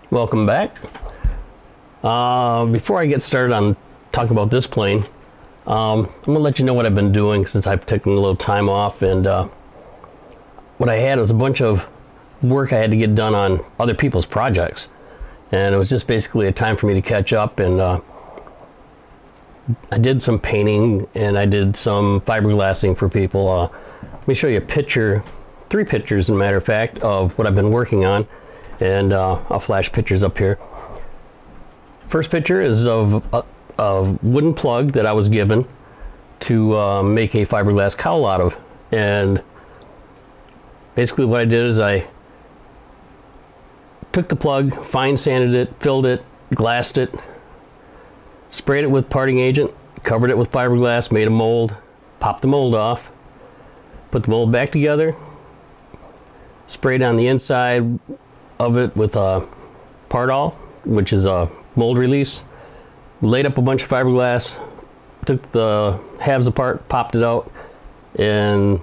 Welcome back. Before I get started on talking about this plane, I'm going to let you know what I've been doing since I've taken a little time off. And what I had was a bunch of work I had to get done on other people's projects. And it was just basically a time for me to catch up. And I did some painting and I did some fiberglassing for people. Let me show you a picture, 3 pictures, as a matter of fact, of what I've been working on. And I'll flash pictures up here. First picture is of a wooden plug that I was given to make a fiberglass cowl out of. And basically what I did is I took the plug, fine sanded it, filled it, glassed it, sprayed it with parting agent, covered it with fiberglass, made a mold, popped the mold off, put the mold back together, sprayed on the inside of it with a Partol, which is a mold release, laid up a bunch of fiberglass, took the halves apart, popped it out, and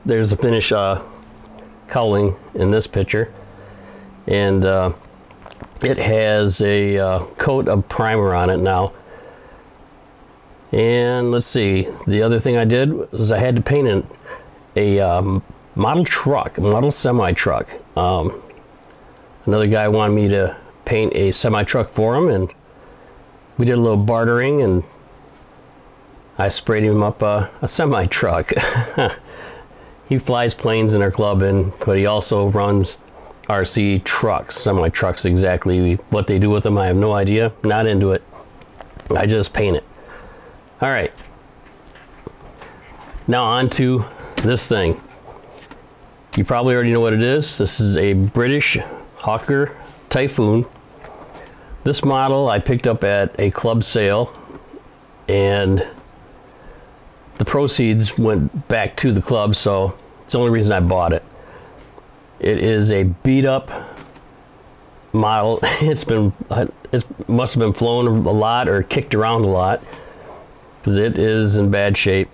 there's a finish cowling in this picture. And it has a coat of primer on it now. And let's see, the other thing I did was I had to paint a model truck, a model semi-truck. Another guy wanted me to paint a semi-truck for him, and we did a little bartering, and I sprayed him up a semi-truck. He flies planes in our club, but he also runs RC trucks, semi-trucks. Exactly what they do with them, I have no idea. Not into it. I just paint it. All right. Now on to this thing. You probably already know what it is. This is a British Hawker Typhoon. This model I picked up at a club sale, and the proceeds went back to the club, so it's the only reason I bought it. It is a beat up model. It must have been flown a lot or kicked around a lot, because it is in bad shape.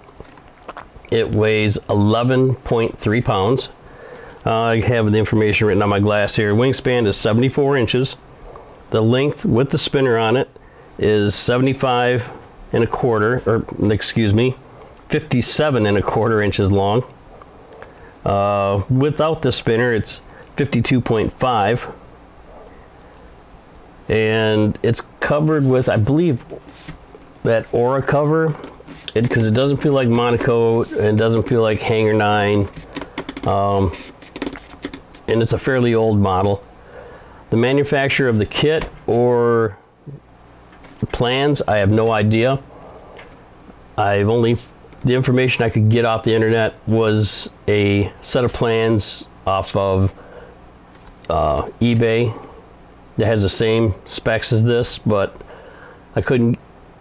It weighs 11.3 pounds. I have the information written on my glass here. Wingspan is 74 inches. The length with the spinner on it is 75 and a quarter, or excuse me, 57 and a quarter inches long. Without the spinner, it's 52.5. And it's covered with, I believe, that Aura cover, because it doesn't feel like Monocoat and it doesn't feel like Hanger 9. And it's a fairly old model. The manufacturer of the kit or the plans, I have no idea. The information I could get off the internet was a set of plans off of eBay that has the same specs as this, but I couldn't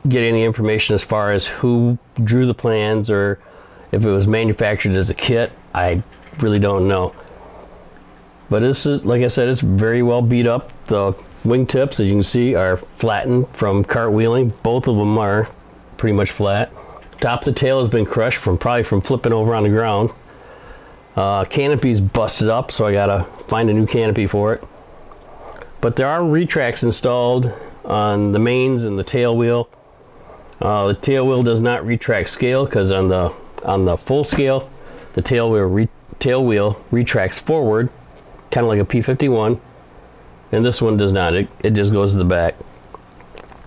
get any information as far as who drew the plans or if it was manufactured as a kit. I really don't know. But this is, like I said, it's very well beat up. The wingtips, as you can see, are flattened from cartwheeling. Both of them are pretty much flat. Top of the tail has been crushed probably from flipping over on the ground. Canopy's busted up, so I gotta find a new canopy for it. But there are retracts installed on the mains and the tail wheel. The tail wheel does not retract scale, because on the full scale, the tail wheel retracts forward, kind of like a P51, and this one does not. It just goes to the back.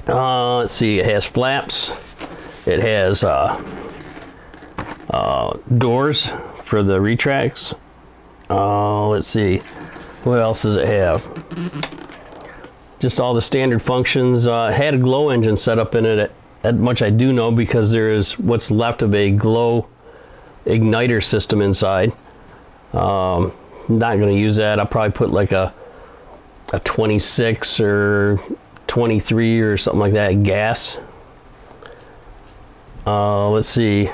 Let's see, it has flaps. It has doors for the retracts. Let's see, what else does it have? Just all the standard functions. It had a glow engine set up in it. That much I do know, because there is what's left of a glow igniter system inside. Not going to use that. I'll probably put like a 26 or 23 or something like that gas. Let's see.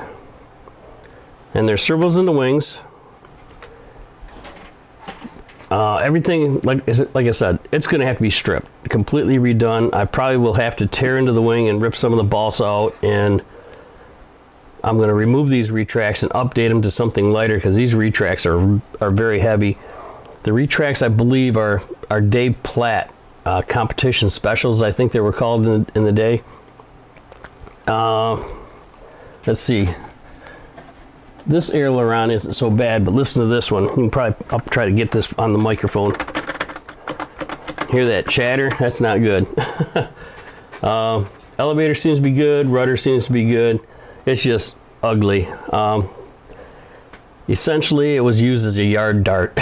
And there's servos in the wings. Everything, like I said, it's going to have to be stripped, completely redone. I probably will have to tear into the wing and rip some of the balsa out, and I'm going to remove these retracts and update them to something lighter, because these retracts are very heavy. The retracts, I believe, are Dave Platt competition specials, I think they were called in the day. Let's see. This aileron isn't so bad, but listen to this one. You can probably, I'll try to get this on the microphone. Hear that chatter? That's not good. Elevator seems to be good. Rudder seems to be good. It's just ugly. Essentially, it was used as a yard dart.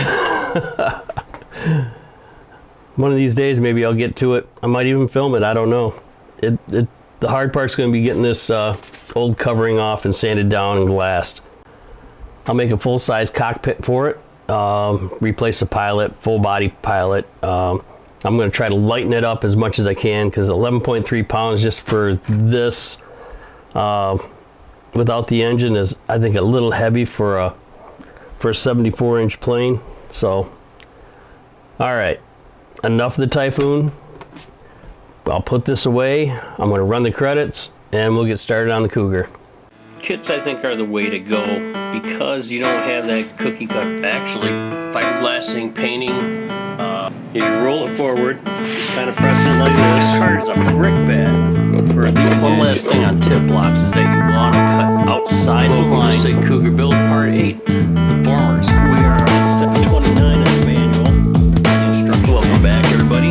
One of these days, maybe I'll get to it. I might even film it. I don't know. The hard part's going to be getting this old covering off and sanded down and glassed. I'll make a full-size cockpit for it. Replace the pilot, full body pilot. I'm going to try to lighten it up as much as I can, because 11.3 pounds just for this without the engine is, I think, a little heavy for a 74-inch plane. So, all right, enough of the Typhoon. I'll put this away. I'm going to run the credits, and we'll get started on the Cougar. Kits, I think, are the way to go, because you don't have that cookie cut. Actually, fiberglassing, painting, if you roll it forward, kind of press it like this, as hard as a brick bat. One last thing on tip blocks is that you want to cut outside the line. SIG Kougar build part 8, formers. We are on step 29 of the manual. Instruction. Welcome back, everybody.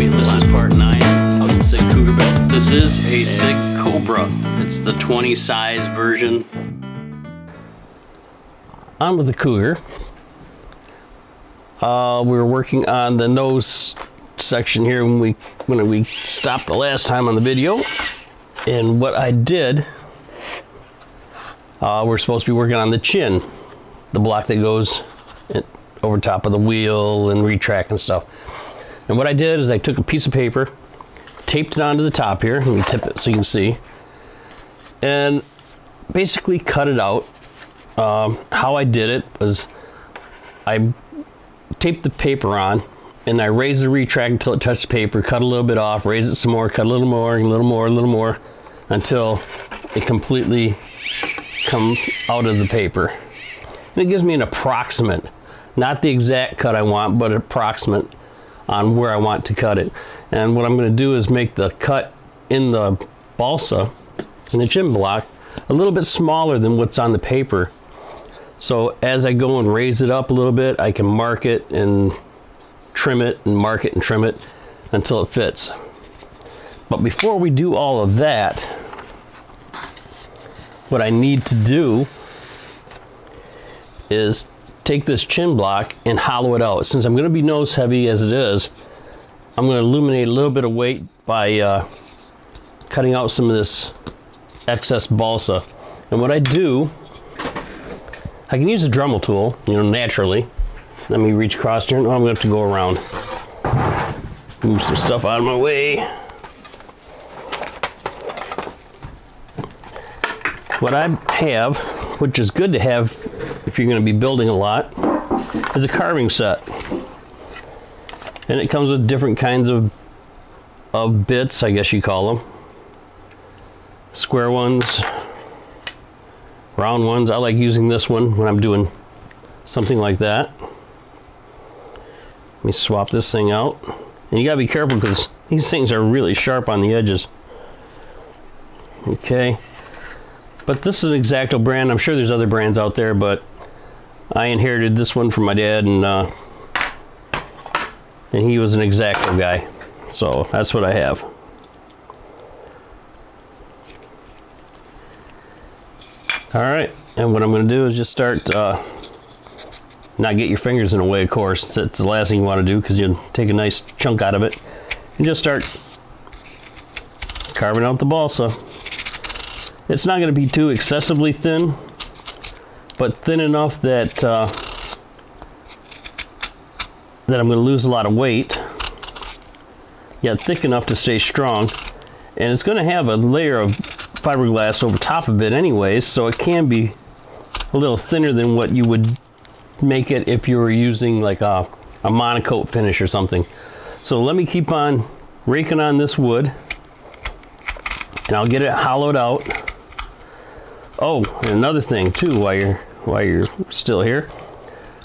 This is part 9 of the SIG Kougar build. This is a SIG Cobra. It's the 20 size version. On with the Cougar. We were working on the nose section here when we stopped the last time on the video. And what I did, we're supposed to be working on the chin, the block that goes over top of the wheel and retract and stuff. And what I did is I took a piece of paper, taped it onto the top here. Let me tip it so you can see. And basically cut it out. How I did it was I taped the paper on, and I raised the retract until it touched the paper, cut a little bit off, raise it some more, cut a little more, a little more, a little more, until it completely comes out of the paper. And it gives me an approximate, not the exact cut I want, but an approximate on where I want to cut it. And what I'm going to do is make the cut in the balsa, in the chin block, a little bit smaller than what's on the paper. So as I go and raise it up a little bit, I can mark it and trim it and mark it and trim it until it fits. But before we do all of that, what I need to do is take this chin block and hollow it out. Since I'm going to be nose heavy as it is, I'm going to eliminate a little bit of weight by cutting out some of this excess balsa. And what I do, I can use a Dremel tool, naturally. Let me reach across here. No, I'm going to have to go around. Move some stuff out of my way. What I have, which is good to have if you're going to be building a lot, is a carving set. And it comes with different kinds of bits, I guess you call them. Square ones, round ones. I like using this one when I'm doing something like that. Let me swap this thing out. And you gotta be careful because these things are really sharp on the edges. Okay. But this is an X-Acto brand. I'm sure there's other brands out there, but I inherited this one from my dad, and he was an X-Acto guy. So that's what I have. All right, and what I'm going to do is just start, not get your fingers in the way, of course. That's the last thing you want to do, because you'll take a nice chunk out of it. And just start carving out the balsa. It's not going to be too excessively thin, but thin enough that that I'm going to lose a lot of weight, yet thick enough to stay strong. And it's going to have a layer of fiberglass over top of it anyways, so it can be a little thinner than what you would make it if you were using like a monocoat finish or something. So let me keep on raking on this wood, and I'll get it hollowed out. Oh, and another thing too, while you're still here,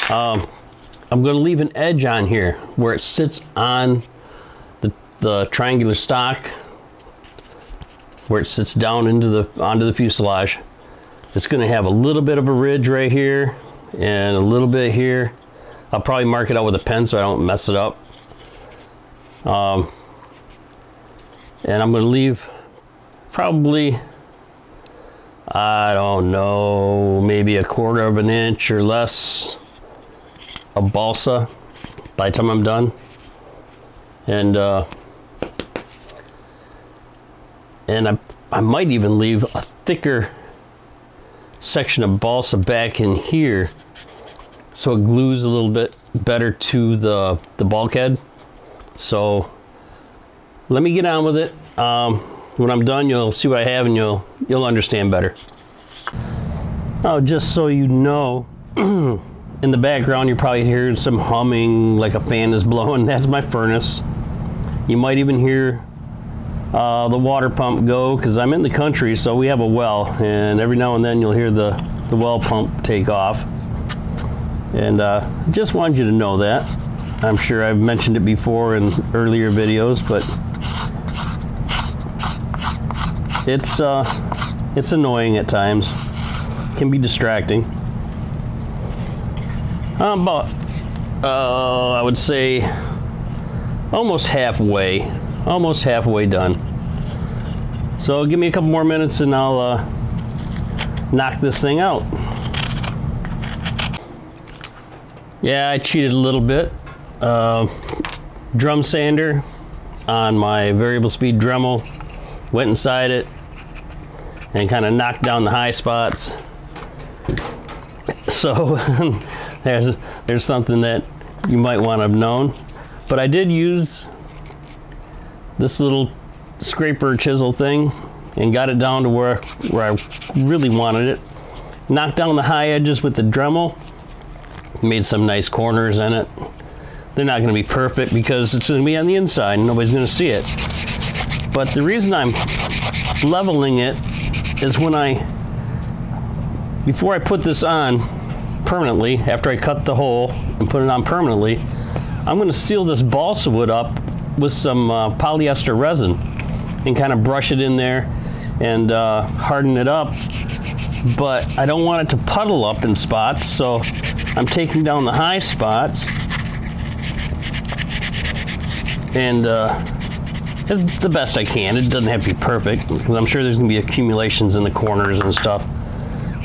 I I'm going to leave an edge on here where it sits on the triangular stock, where it sits down onto the fuselage. It's going to have a little bit of a ridge right here and a little bit here. I'll probably mark it out with a pen so I don't mess it up. And I'm going to leave probably, I don't know, maybe 1/4 of an inch or less of balsa by the time I'm done. And I might even leave a thicker section of balsa back in here so it glues a little bit better to the bulkhead. So let me get on with it. When I'm done, you'll see what I have and you'll understand better. Oh, just so you know, in the background you're probably hearing some humming like a fan is blowing. That's my furnace. You might even hear the water pump go, because I'm in the country, so we have a well, and every now and then you'll hear the well pump take off. And just wanted you to know that. I'm sure I've mentioned it before in earlier videos, but it's annoying at times. It can be distracting. About I would say almost halfway done. So give me a couple more minutes and I'll knock this thing out. Yeah, I cheated a little bit. Drum sander on my variable speed Dremel, went inside it and kind of knocked down the high spots. So there's something that you might want to have known. But I did use this little scraper chisel thing and got it down to where I really wanted it. Knocked down the high edges with the Dremel, made some nice corners in it. They're not going to be perfect because it's going to be on the inside and nobody's going to see it. But the reason I'm leveling it is before I put this on permanently, after I cut the hole and put it on permanently, I'm going to seal this balsa wood up with some polyester resin and kind of brush it in there and harden it up. But I don't want it to puddle up in spots, so I'm taking down the high spots and it's the best I can. It doesn't have to be perfect because I'm sure there's going to be accumulations in the corners and stuff.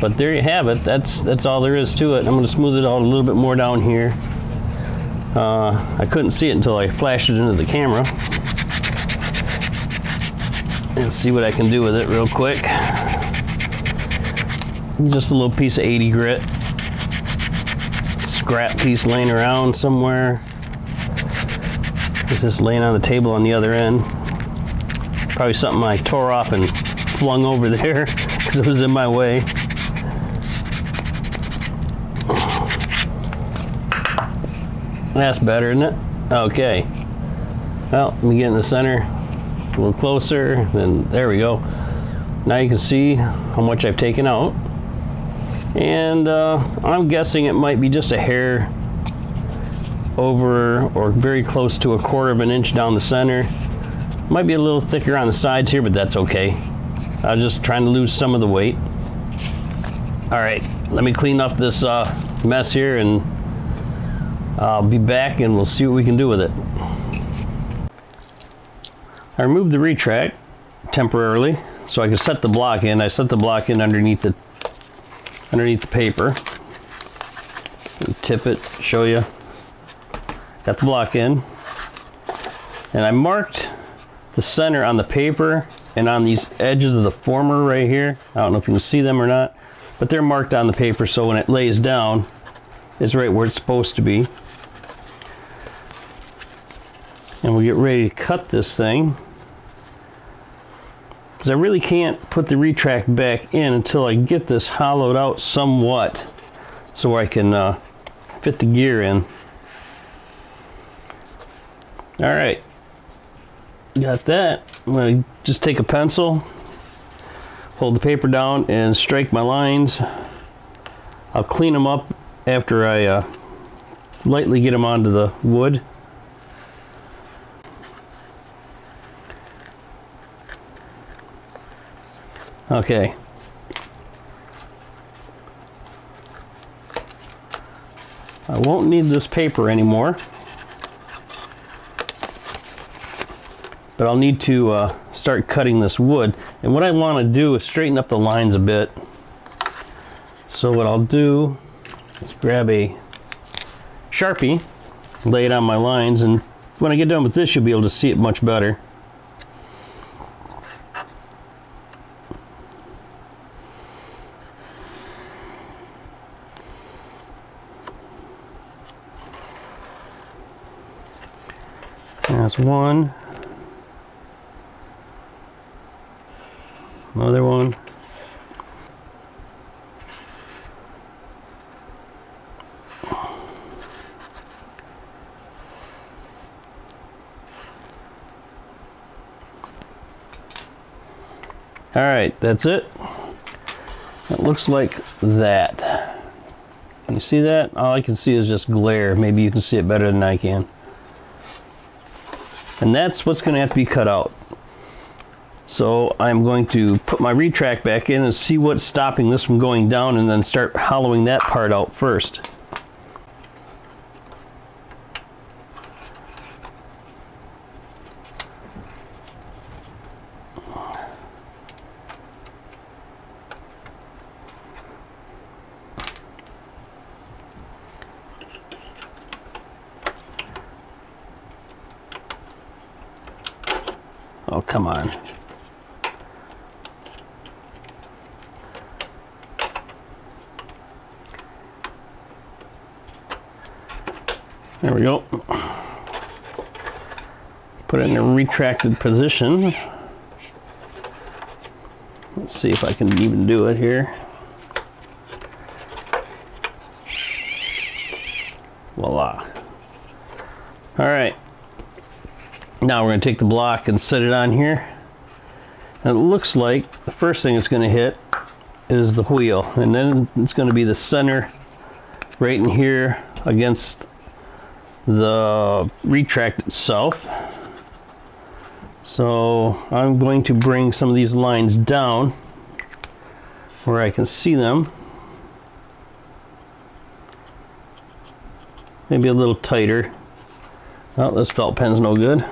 But there you have it. That's all there is to it. I'm going to smooth it out a little bit more down here. I couldn't see it until I flashed it into the camera. Let's see what I can do with it real quick. Just a little piece of 80 grit. Scrap piece laying around somewhere. It's just laying on the table on the other end. Probably something I tore off and flung over there because it was in my way. That's better, isn't it? Okay. Well, let me get in the center a little closer, and there we go. Now you can see how much I've taken out. And I'm guessing it might be just a hair over or very close to 1/4 of an inch down the center. Might be a little thicker on the sides here, but that's okay. I was just trying to lose some of the weight. All right, let me clean up this mess here and I'll be back and we'll see what we can do with it. I removed the retract temporarily so I could set the block in. I set the block in underneath the paper. Tip it, show you. Got the block in. And I marked the center on the paper and on these edges of the former right here. I don't know if you can see them or not, but they're marked on the paper so when it lays down, it's right where it's supposed to be. And we'll get ready to cut this thing. Because I really can't put the retract back in until I get this hollowed out somewhat so I can fit the gear in. All right, got that. I'm gonna just take a pencil, hold the paper down and strike my lines. I'll clean them up after I lightly get them onto the wood. Okay. I won't need this paper anymore, but I'll need to start cutting this wood. And what I want to do is straighten up the lines a bit. So what I'll do is grab a Sharpie, lay it on my lines, and when I get done with this, you'll be able to see it much better. That's one. Another one. All right, that's it. It looks like that. Can you see that? All I can see is just glare. Maybe you can see it better than I can. And that's what's going to have to be cut out. So I'm going to put my retract back in and see what's stopping this from going down, and then start hollowing that part out first. Oh, come on. There we go. Put it in a retracted position. Let's see if I can even do it here. Voila. All right. Now we're going to take the block and set it on here. And it looks like the first thing it's going to hit is the wheel. And then it's going to be the center right in here against the retract itself. So I'm going to bring some of these lines down where I can see them. Maybe a little tighter. Oh, this felt pen's no good.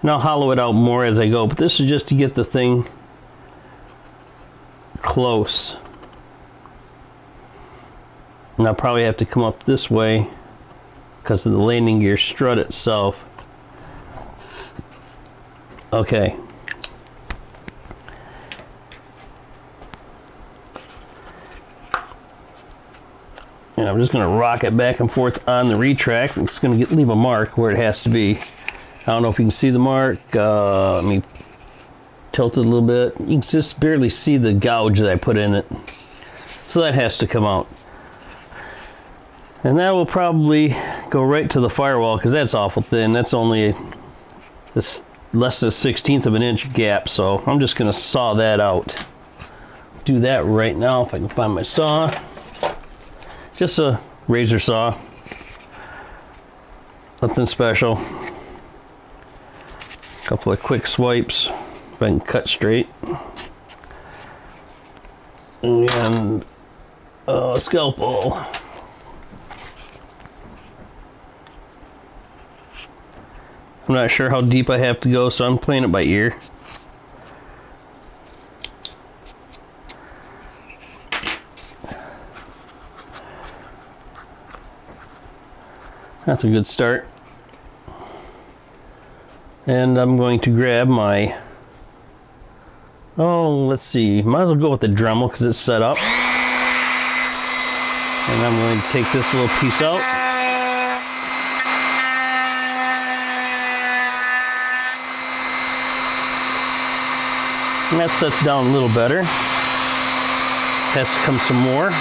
And I'll hollow it out more as I go, but this is just to get the thing close. And I'll probably have to come up this way because of the landing gear strut itself. Okay. And I'm just going to rock it back and forth on the retract. It's going to leave a mark where it has to be. I don't know if you can see the mark. Let me tilt it a little bit. You can just barely see the gouge that I put in it. So that has to come out. And that will probably go right to the firewall because that's awful thin. That's only less than a 1/16 of an inch gap. So I'm just going to saw that out. Do that right now if I can find my saw. Just a razor saw. Nothing special. A couple of quick swipes if I can cut straight. And a scalpel. I'm not sure how deep I have to go, so I'm playing it by ear. That's a good start. And I'm going to grab my, let's see, might as well go with the Dremel because it's set up. And I'm going to take this little piece out. And that sets down a little better. Has to come some more.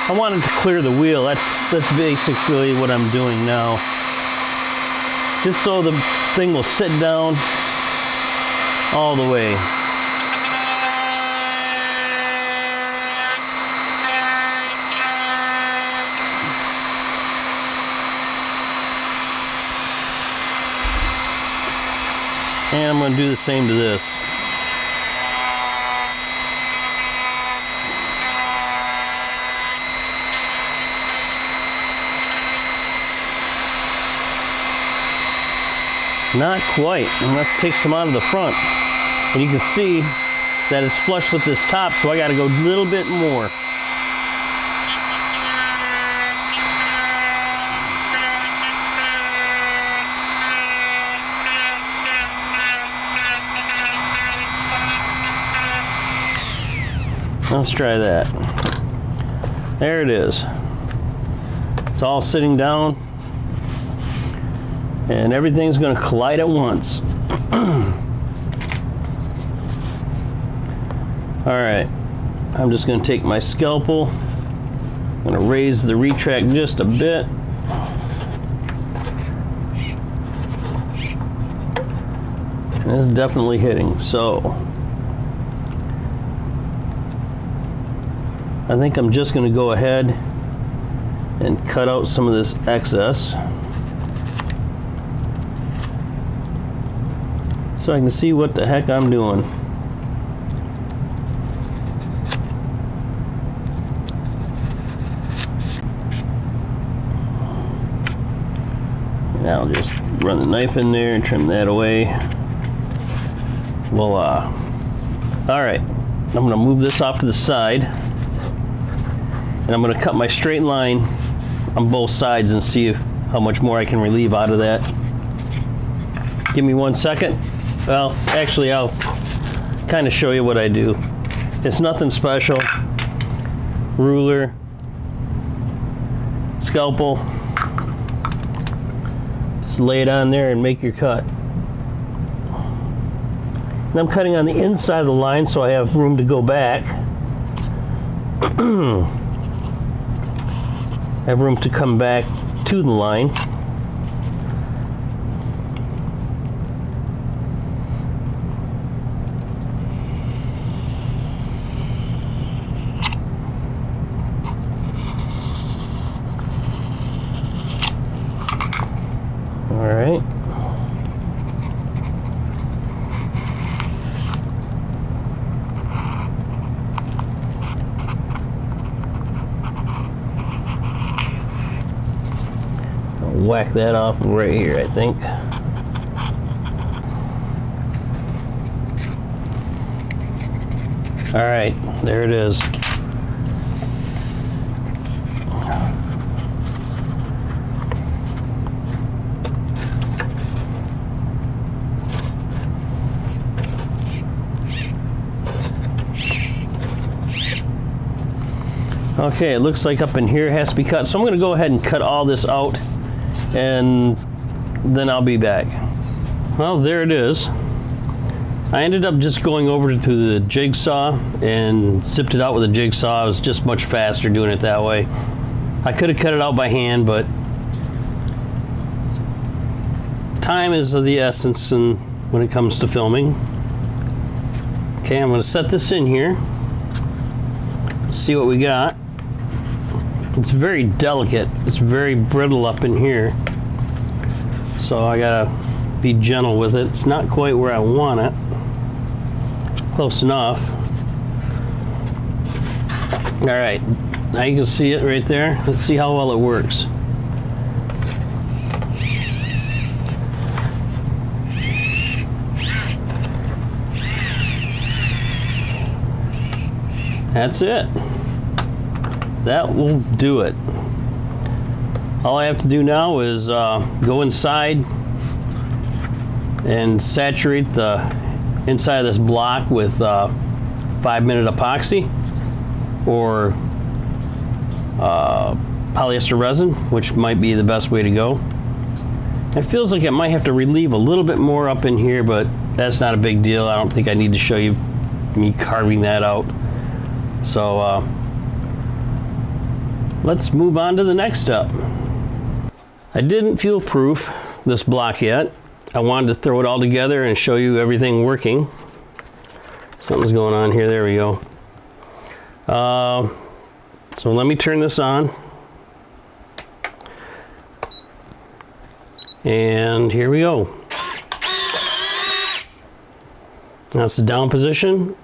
I wanted to clear the wheel. That's basically what I'm doing now. just so the thing will sit down all the way. And I'm going to do the same to this. Not quite, and let's take some out of the front. And you can see that it's flush with this top, so I got to go a little bit more. Let's try that. There it is. It's all sitting down, and everything's going to collide at once. Alright, I'm just going to take my scalpel. I'm going to raise the retract just a bit. And it's definitely hitting, so I think I'm just going to go ahead and cut out some of this excess so I can see what the heck I'm doing. And I'll just run the knife in there and trim that away. Voila. Alright, I'm going to move this off to the side. And I'm going to cut my straight line on both sides and see how much more I can relieve out of that. Give me 1 second. Well, actually, I'll kind of show you what I do. It's nothing special. Ruler, scalpel. Just lay it on there and make your cut. And I'm cutting on the inside of the line so I have room to go back. I have room to come back to the line. All right. Whack that off right here, I think. All right, there it is. Okay, it looks like up in here it has to be cut, so I'm going to go ahead and cut all this out, and then I'll be back. Well, there it is. I ended up just going over to the jigsaw and zipped it out with a jigsaw. It was just much faster doing it that way. I could have cut it out by hand, but time is of the essence when it comes to filming. Okay, I'm going to set this in here. See what we got. It's very delicate. It's very brittle up in here. So I gotta be gentle with it. It's not quite where I want it. Close enough. All right, now you can see it right there. Let's see how well it works. That's it. That will do it. All I have to do now is go inside and saturate the inside of this block with 5-minute epoxy or polyester resin, which might be the best way to go. It feels like I might have to relieve a little bit more up in here, but that's not a big deal. I don't think I need to show you me carving that out. So let's move on to the next step. I didn't fuel proof this block yet. I wanted to throw it all together and show you everything working. Something's going on here. There we go. So let me turn this on. And here we go. That's the down position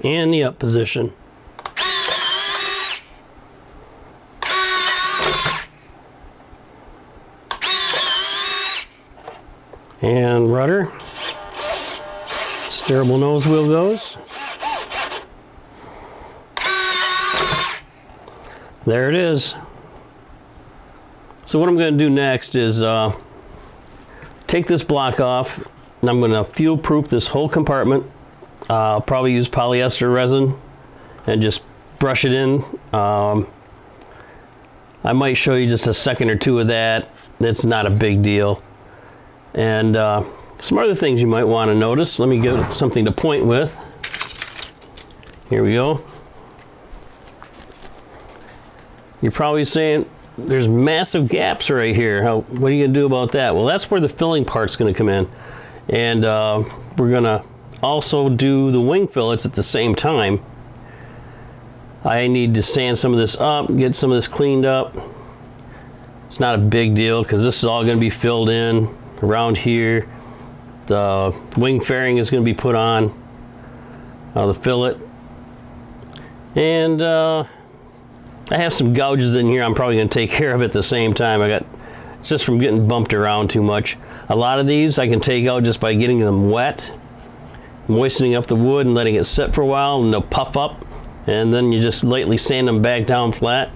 and the up position. And rudder. Steerable nose wheel goes. There it is. So what I'm going to do next is take this block off, and I'm going to fuel proof this whole compartment. I'll probably use polyester resin and just brush it in. I might show you just a second or two of that. It's not a big deal. And some other things you might want to notice. Let me get something to point with. Here we go. You're probably saying, there's massive gaps right here. What are you going to do about that? Well, that's where the filling part's going to come in. And we're going to also do the wing fillets at the same time. I need to sand some of this up, get some of this cleaned up. It's not a big deal because this is all going to be filled in around here. The wing fairing is going to be put on, the fillet. And I have some gouges in here I'm probably going to take care of at the same time. It's just from getting bumped around too much. A lot of these I can take out just by getting them wet, moistening up the wood and letting it sit for a while, and they'll puff up, and then you just lightly sand them back down flat.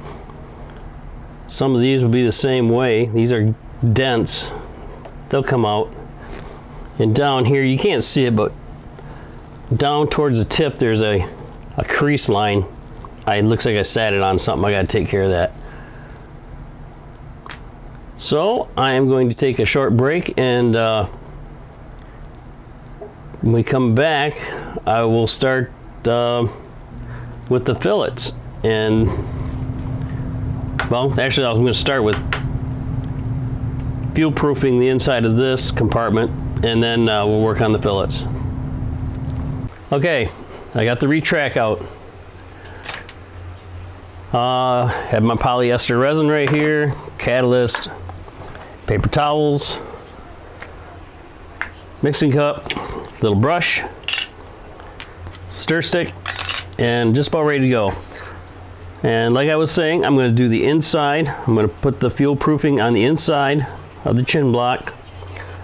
Some of these will be the same way. These are dense. They'll come out. And down here, you can't see it, but down towards the tip there's a crease line. It looks like I sat it on something. I got to take care of that. So I am going to take a short break, and when we come back, I will start with the fillets. And well, actually, I'm going to start with fuel proofing the inside of this compartment, and then we'll work on the fillets. Okay, I got the retract out. Have my polyester resin right here, catalyst, paper towels, mixing cup, little brush, stir stick, and just about ready to go. And like I was saying, I'm going to do the inside. I'm going to put the fuel proofing on the inside of the chin block.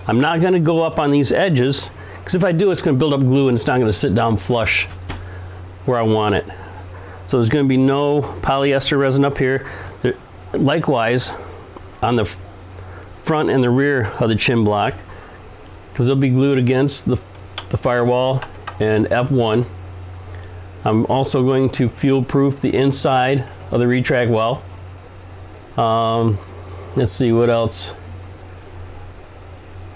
I'm not going to go up on these edges, because if I do, it's going to build up glue and it's not going to sit down flush where I want it. So there's going to be no polyester resin up here. Likewise, on the front and the rear of the chin block, because they'll be glued against the firewall and F1. I'm also going to fuel proof the inside of the retract well. Let's see what else.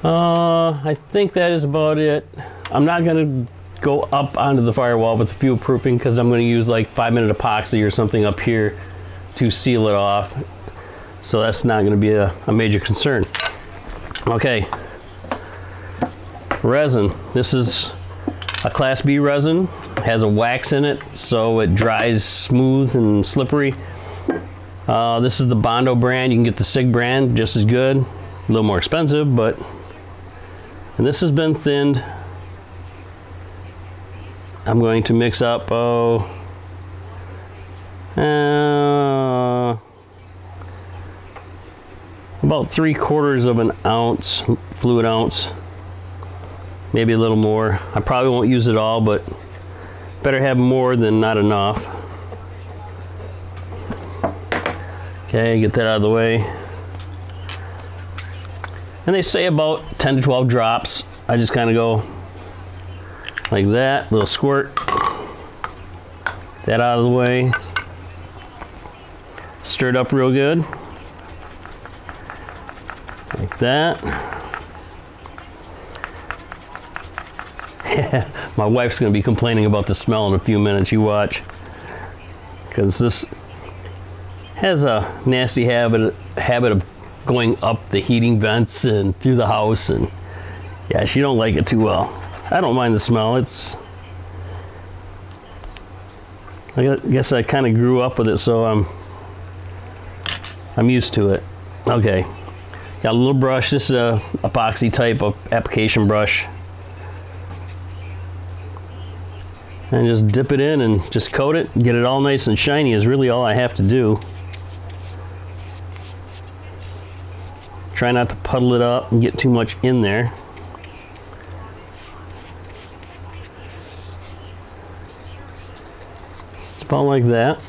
I think that is about it. I'm not going to go up onto the firewall with the fuel proofing because I'm going to use like 5-minute epoxy or something up here to seal it off. So that's not going to be a major concern. Okay. Resin. This is a Class B resin. It has a wax in it so it dries smooth and slippery. This is the Bondo brand. You can get the SIG brand just as good. A little more expensive, but... And this has been thinned. I'm going to mix up about 3/4 of an ounce, fluid ounce, maybe a little more. I probably won't use it all, but better have more than not enough. Okay, get that out of the way. And they say about 10 to 12 drops. I just kind of go like that, little squirt. That out of the way. Stir it up real good. Like that. My wife's going to be complaining about the smell in a few minutes, you watch. Because this has a nasty habit of going up the heating vents and through the house, and yeah, she don't like it too well. I don't mind the smell. I guess I kind of grew up with it, so I'm used to it. Okay, got a little brush. This is a epoxy type of application brush, and just dip it in and just coat it, get it all nice and shiny is really all I have to do. Try not to puddle it up and get too much in there. Just about like that.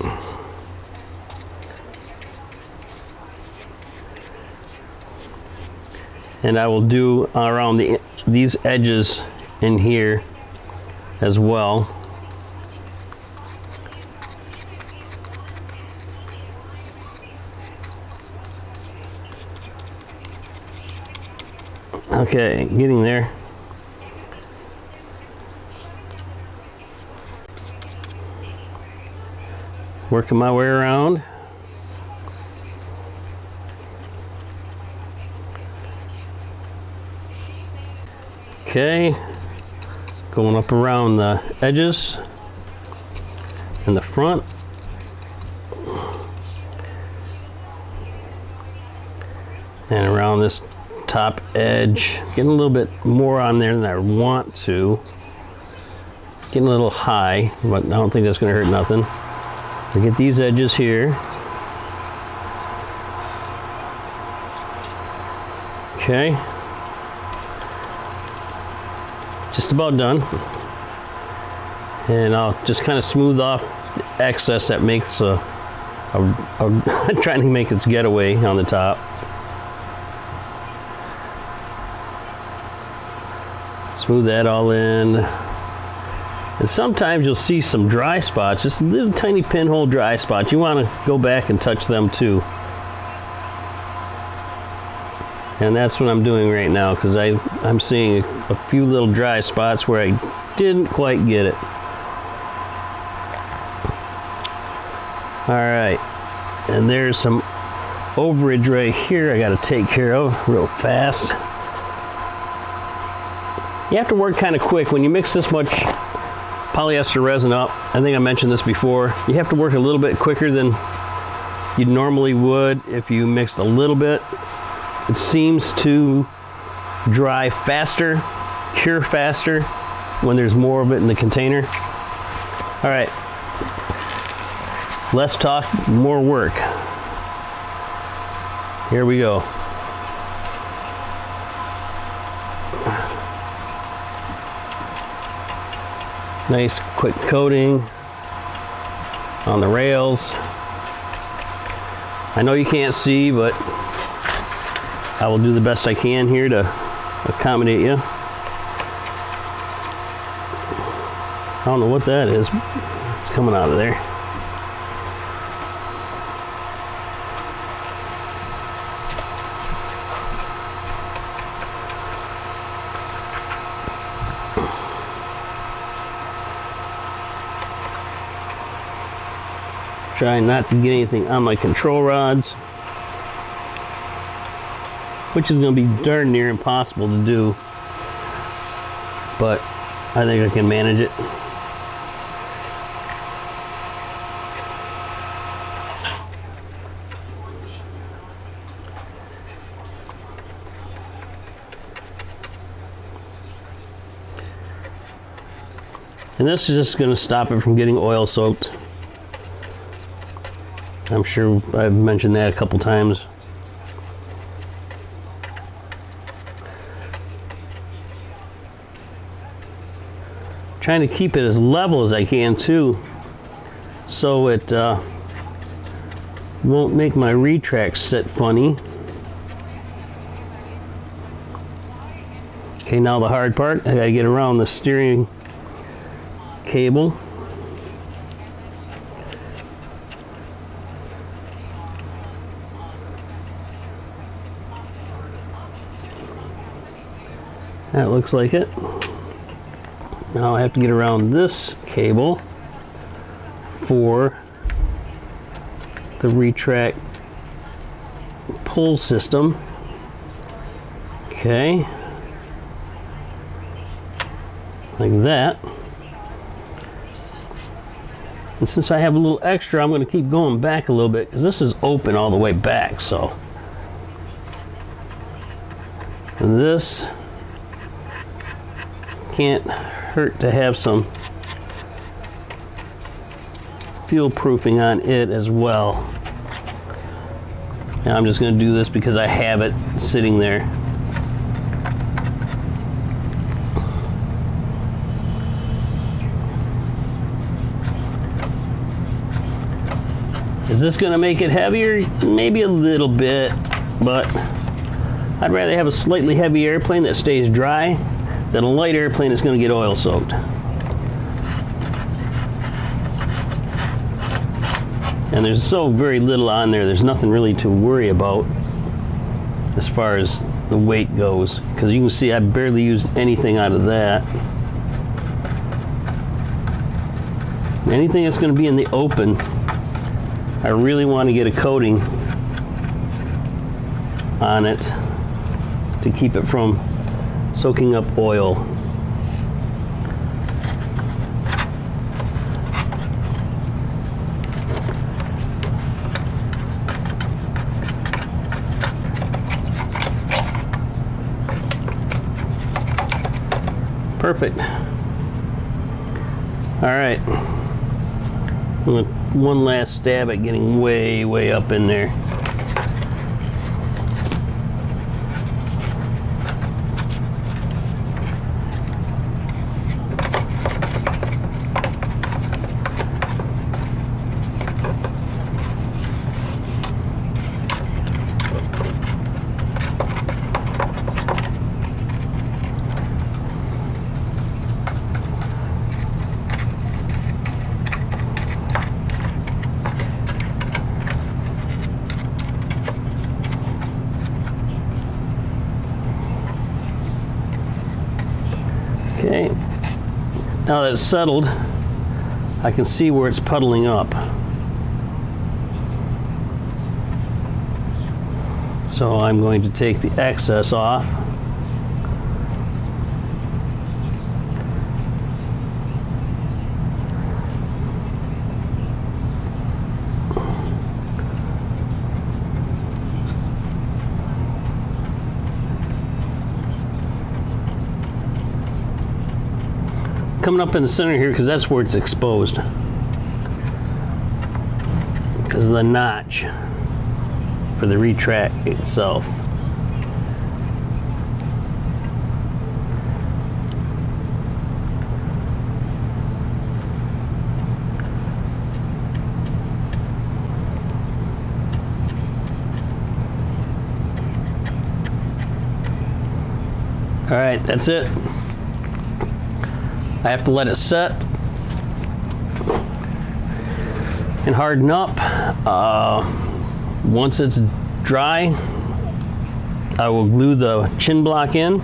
And I will do around these edges in here as well. Okay, getting there. Working my way around. Okay, going up around the edges in the front. And around this top edge, getting a little bit more on there than I want to. Getting a little high, but I don't think that's going to hurt nothing. I get these edges here. Okay, just about done. And I'll just kind of smooth off the excess that makes trying to make its getaway on the top. Smooth that all in. And sometimes you'll see some dry spots, just little tiny pinhole dry spots. You want to go back and touch them too. And that's what I'm doing right now, because I'm seeing a few little dry spots where I didn't quite get it. Alright, and there's some overage right here I got to take care of real fast. You have to work kind of quick when you mix this much polyester resin up. I think I mentioned this before. You have to work a little bit quicker than you normally would if you mixed a little bit. It seems to dry faster, cure faster when there's more of it in the container. All right, less talk, more work. Here we go. Nice quick coating on the rails. I know you can't see, but I will do the best I can here to accommodate you. I don't know what that is. It's coming out of there. Trying not to get anything on my control rods, which is going to be darn near impossible to do, but I think I can manage it. And this is just going to stop it from getting oil soaked. I'm sure I've mentioned that a couple times. Trying to keep it as level as I can too, so it won't make my retract sit funny. Okay, now the hard part, I gotta get around the steering cable. That looks like it. Now I have to get around this cable for the retract pull system. Okay, like that. And since I have a little extra, I'm going to keep going back a little bit because this is open all the way back. So and this can't hurt to have some fuel proofing on it as well. And I'm just going to do this because I have it sitting there. Is this going to make it heavier? Maybe a little bit, but I'd rather have a slightly heavy airplane that stays dry than a light airplane that's going to get oil soaked. And there's so very little on there, there's nothing really to worry about as far as the weight goes, because you can see I barely used anything out of that. Anything that's going to be in the open, I really want to get a coating on it to keep it from soaking up oil. Perfect. All right. One last stab at getting way up in there. Okay, now that it's settled, I can see where it's puddling up. So I'm going to take the excess off. Coming up in the center here because that's where it's exposed, because of the notch for the retract itself. All right, that's it. I have to let it set and harden up. Once it's dry, I will glue the chin block in,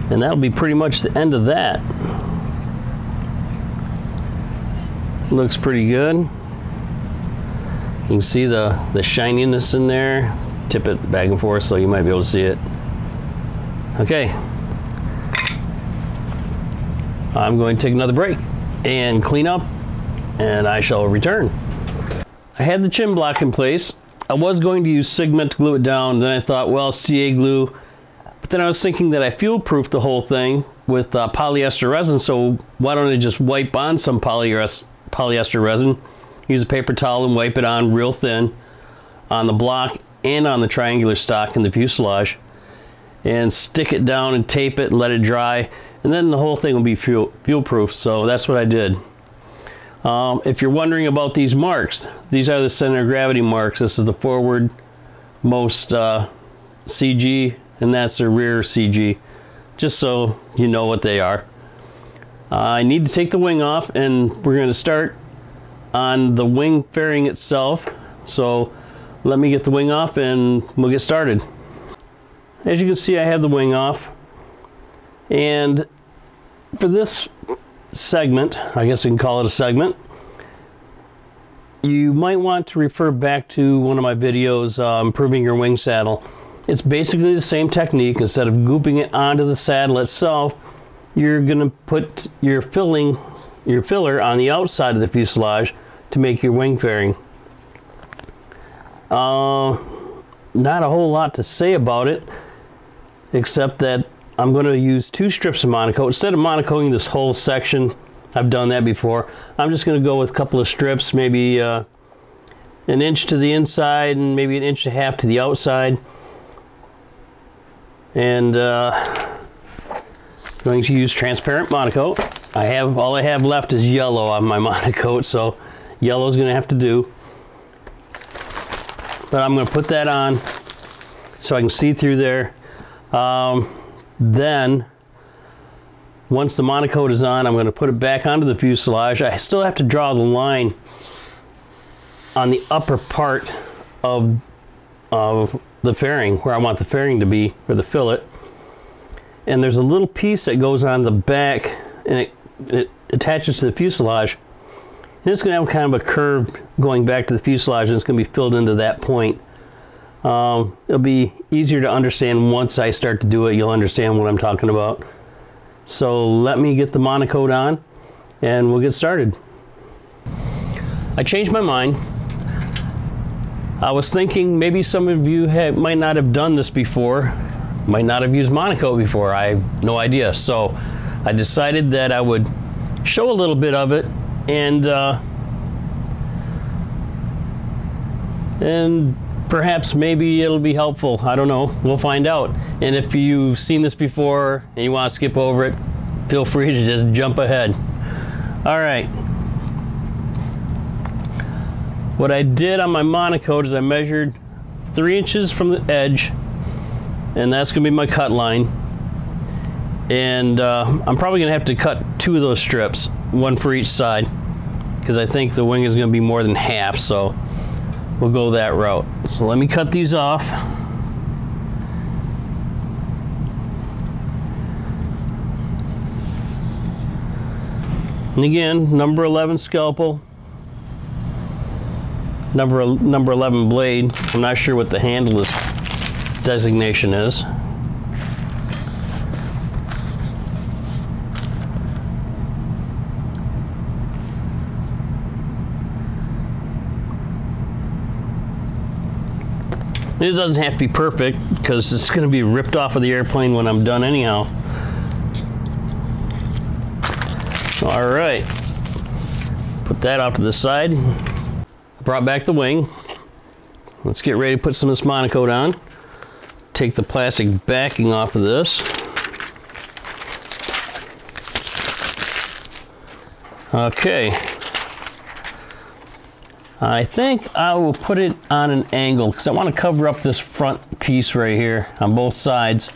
and that'll be pretty much the end of that. Looks pretty good. You can see the shininess in there. Tip it back and forth so you might be able to see it. Okay. I'm going to take another break and clean up, and I shall return. I had the chin block in place. I was going to use SIG to glue it down, then I thought, well, CA glue. But then I was thinking that I fuel-proofed the whole thing with polyester resin, so why don't I just wipe on some polyester resin, use a paper towel and wipe it on real thin on the block and on the triangular stock in the fuselage, and stick it down and tape it and let it dry. And then the whole thing will be fuel-proof, so that's what I did. If you're wondering about these marks, these are the center of gravity marks. This is the forward most CG, and that's the rear CG, just so you know what they are. I need to take the wing off, and we're going to start on the wing fairing itself. So let me get the wing off and we'll get started. As you can see, I have the wing off. And for this segment, I guess we can call it a segment, you might want to refer back to one of my videos, improving your wing saddle. It's basically the same technique. Instead of gooping it onto the saddle itself, you're gonna put your filler on the outside of the fuselage to make your wing fairing. Not a whole lot to say about it, except that I'm going to use 2 strips of monocoat. Instead of monocoating this whole section, I've done that before, I'm just going to go with a couple of strips, maybe an inch to the inside and maybe an inch and a half to the outside. And going to use transparent monocoat. All I have left is yellow on my monocoat, so yellow is going to have to do. But I'm going to put that on so I can see through there. Then, once the monocoat is on, I'm going to put it back onto the fuselage. I still have to draw the line on the upper part of the fairing, where I want the fairing to be, or the fillet. And there's a little piece that goes on the back, and it attaches to the fuselage. And it's going to have kind of a curve going back to the fuselage, and it's going to be filled into that point. It'll be easier to understand once I start to do it. You'll understand what I'm talking about. So let me get the monocoat on and we'll get started. I changed my mind. I was thinking maybe some of you might not have done this before, might not have used monocoat before. I have no idea. So I decided that I would show a little bit of it and perhaps maybe it'll be helpful. I don't know. We'll find out. And if you've seen this before and you want to skip over it, feel free to just jump ahead. All right. What I did on my monocoat is I measured 3 inches from the edge, and that's going to be my cut line. And I'm probably going to have to cut 2 of those strips, 1 for each side, because I think the wing is going to be more than half, so we'll go that route. So let me cut these off. And again, number 11 scalpel, number 11 blade. I'm not sure what the handle designation is. It doesn't have to be perfect because it's going to be ripped off of the airplane when I'm done anyhow. All right, put that off to the side. I brought back the wing. Let's get ready to put some of this monocoat on. Take the plastic backing off of this. Okay. I think I will put it on an angle because I want to cover up this front piece right here on both sides,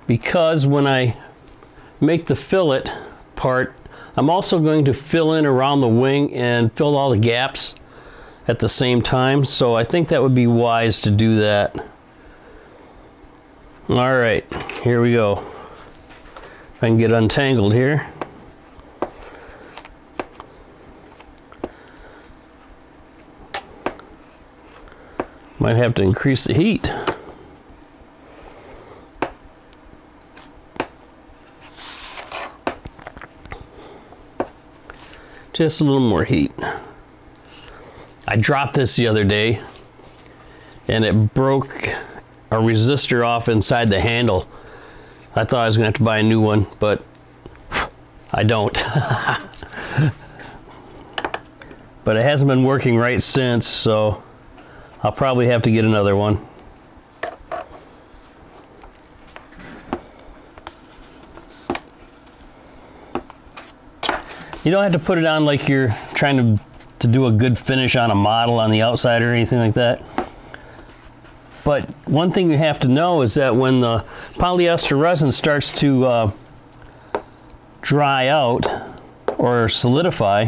because when I make the fillet part, I'm also going to fill in around the wing and fill all the gaps at the same time, so I think that would be wise to do that. All right, here we go. If I can get untangled here. Might have to increase the heat. Just a little more heat. I dropped this the other day and it broke a resistor off inside the handle. I thought I was gonna have to buy a new one, but I don't. But it hasn't been working right since, so I'll probably have to get another one. You don't have to put it on like you're trying to do a good finish on a model on the outside or anything like that. But one thing you have to know is that when the polyester resin starts to dry out or solidify,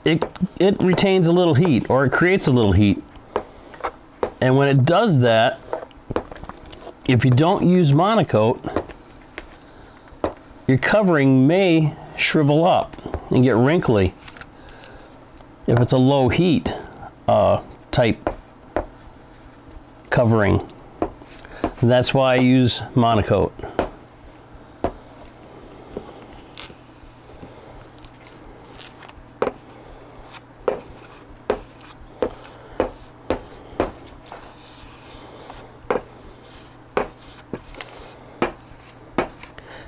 it retains a little heat, or it creates a little heat. And when it does that, if you don't use monocoat, your covering may shrivel up and get wrinkly. if it's a low heat type covering. And that's why I use monocoat.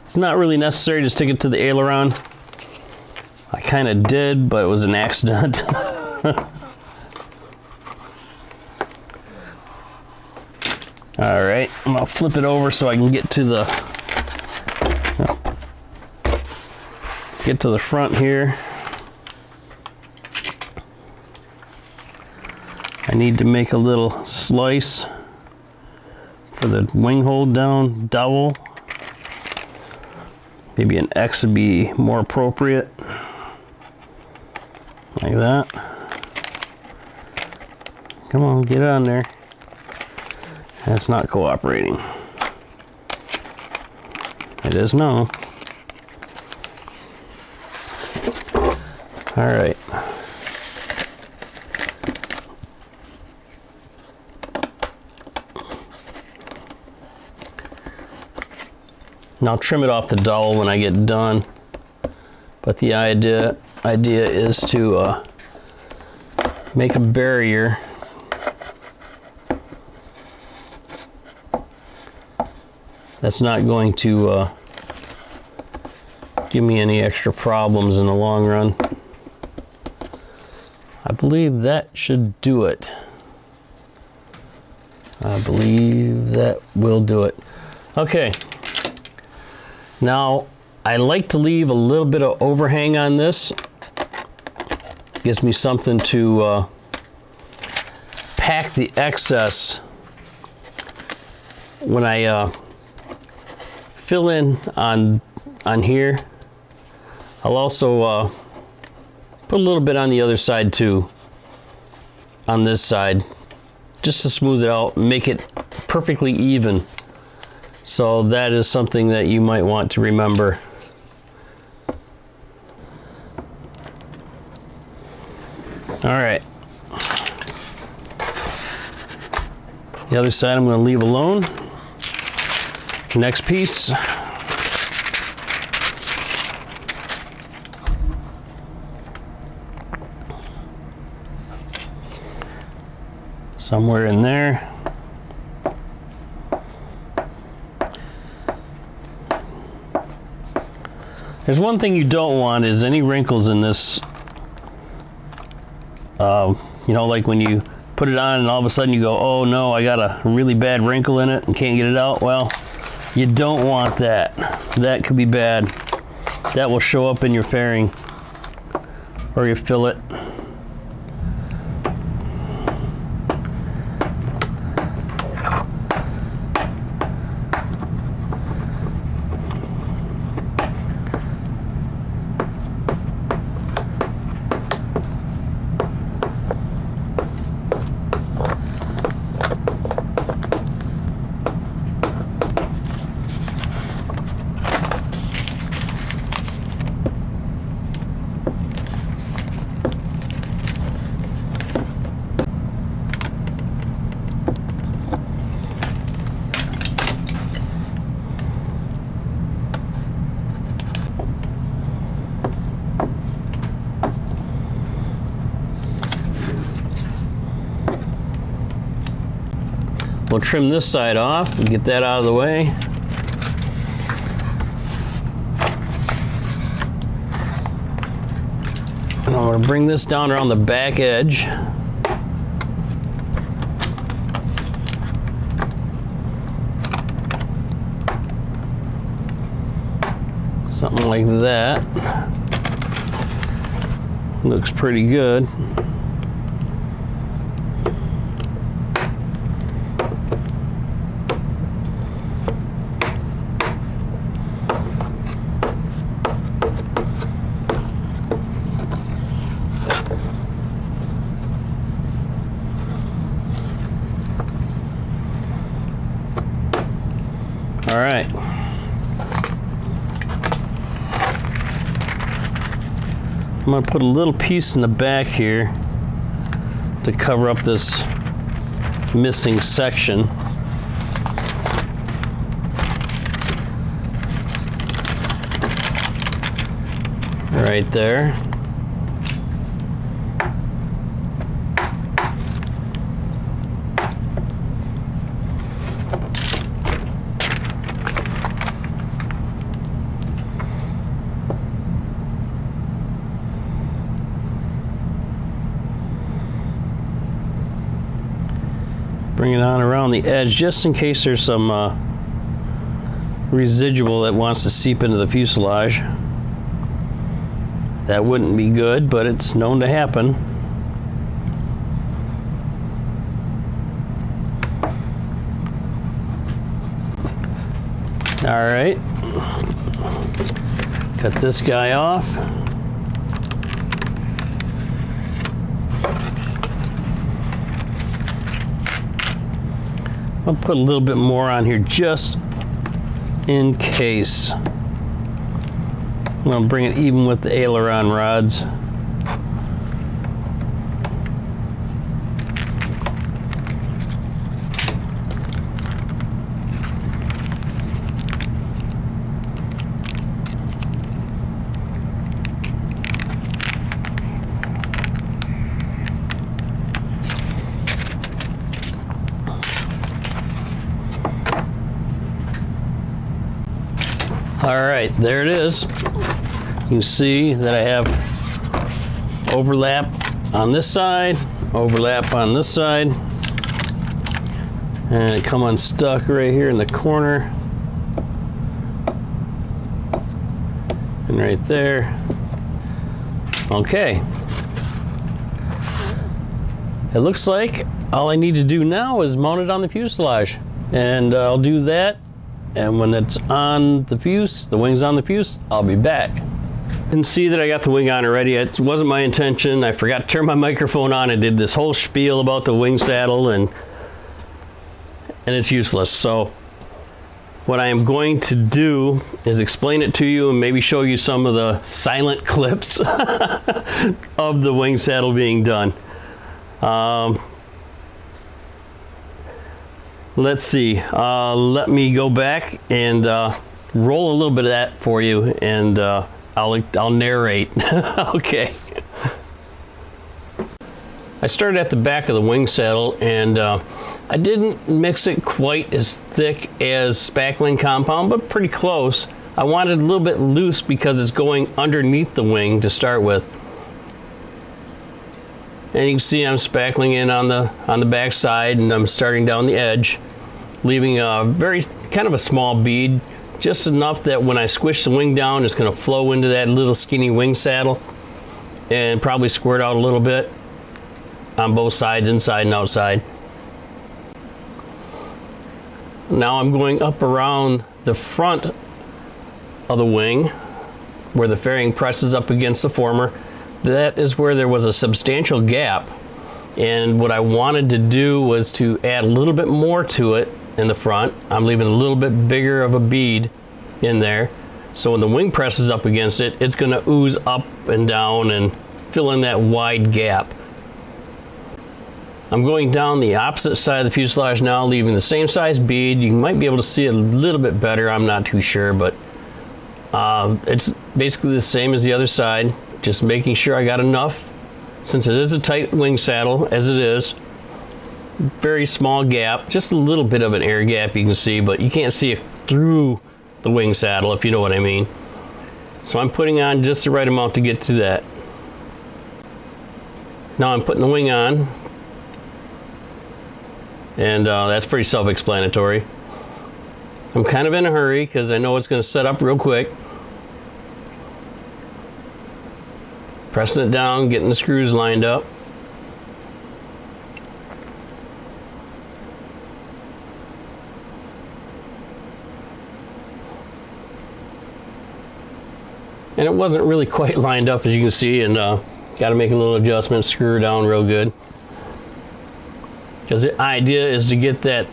It's not really necessary to stick it to the aileron. I kind of did, but it was an accident. All right, I'm gonna flip it over so I can get to the front here. I need to make a little slice for the wing hold down dowel. Maybe an X would be more appropriate. Like that. Come on, get on there. That's not cooperating. It is now. All right. And I'll trim it off the dowel when I get done. But the idea is to make a barrier that's not going to give me any extra problems in the long run. I believe that should do it. I believe that will do it. Okay. Now, I like to leave a little bit of overhang on this. Gives me something to pack the excess when I fill in on here. I'll also put a little bit on the other side too, on this side, just to smooth it out, make it perfectly even. So that is something that you might want to remember. All right. The other side I'm going to leave alone. Next piece. Somewhere in there. There's one thing you don't want is any wrinkles in this. You know, like when you put it on and all of a sudden you go, oh no, I got a really bad wrinkle in it and can't get it out. Well, you don't want that. That could be bad. That will show up in your fairing or your fillet. We'll trim this side off and get that out of the way. And I'm going to bring this down around the back edge. Something like that. Looks pretty good. All right. I'm going to put a little piece in the back here to cover up this missing section. Right there. Bring it on around the edge just in case there's some residual that wants to seep into the fuselage. That wouldn't be good, but it's known to happen. All right, cut this guy off. I'll put a little bit more on here just in case. I'm going to bring it even with the aileron rods. All right, there it is. You can see that I have overlap on this side, overlap on this side, and it come unstuck right here in the corner, and right there. Okay. It looks like all I need to do now is mount it on the fuselage, and I'll do that. And when it's on the fuse, the wing's on the fuse, I'll be back. You can see that I got the wing on already. It wasn't my intention. I forgot to turn my microphone on. I did this whole spiel about the wing saddle and it's useless. So what I am going to do is explain it to you and maybe show you some of the silent clips of the wing saddle being done. Let's see. Let me go back and roll a little bit of that for you, and I'll narrate. Okay. I started at the back of the wing saddle, and I didn't mix it quite as thick as spackling compound, but pretty close. I wanted a little bit loose because it's going underneath the wing to start with. And you can see I'm spackling in on the back side, and I'm starting down the edge, leaving a very kind of a small bead, just enough that when I squish the wing down, it's going to flow into that little skinny wing saddle and probably squirt out a little bit on both sides, inside and outside. Now I'm going up around the front of the wing where the fairing presses up against the former. That is where there was a substantial gap, and what I wanted to do was to add a little bit more to it in the front. I'm leaving a little bit bigger of a bead in there, so when the wing presses up against it, it's going to ooze up and down and fill in that wide gap. I'm going down the opposite side of the fuselage now, leaving the same size bead. You might be able to see it a little bit better, I'm not too sure, but it's basically the same as the other side. Just making sure I got enough, since it is a tight wing saddle as it is. Very small gap, just a little bit of an air gap you can see, but you can't see it through the wing saddle, if you know what I mean. So I'm putting on just the right amount to get to that. Now I'm putting the wing on, and that's pretty self-explanatory. I'm kind of in a hurry because I know it's going to set up real quick. Pressing it down, getting the screws lined up. And it wasn't really quite lined up, as you can see, and got to make a little adjustment, screw her down real good. Because the idea is to get that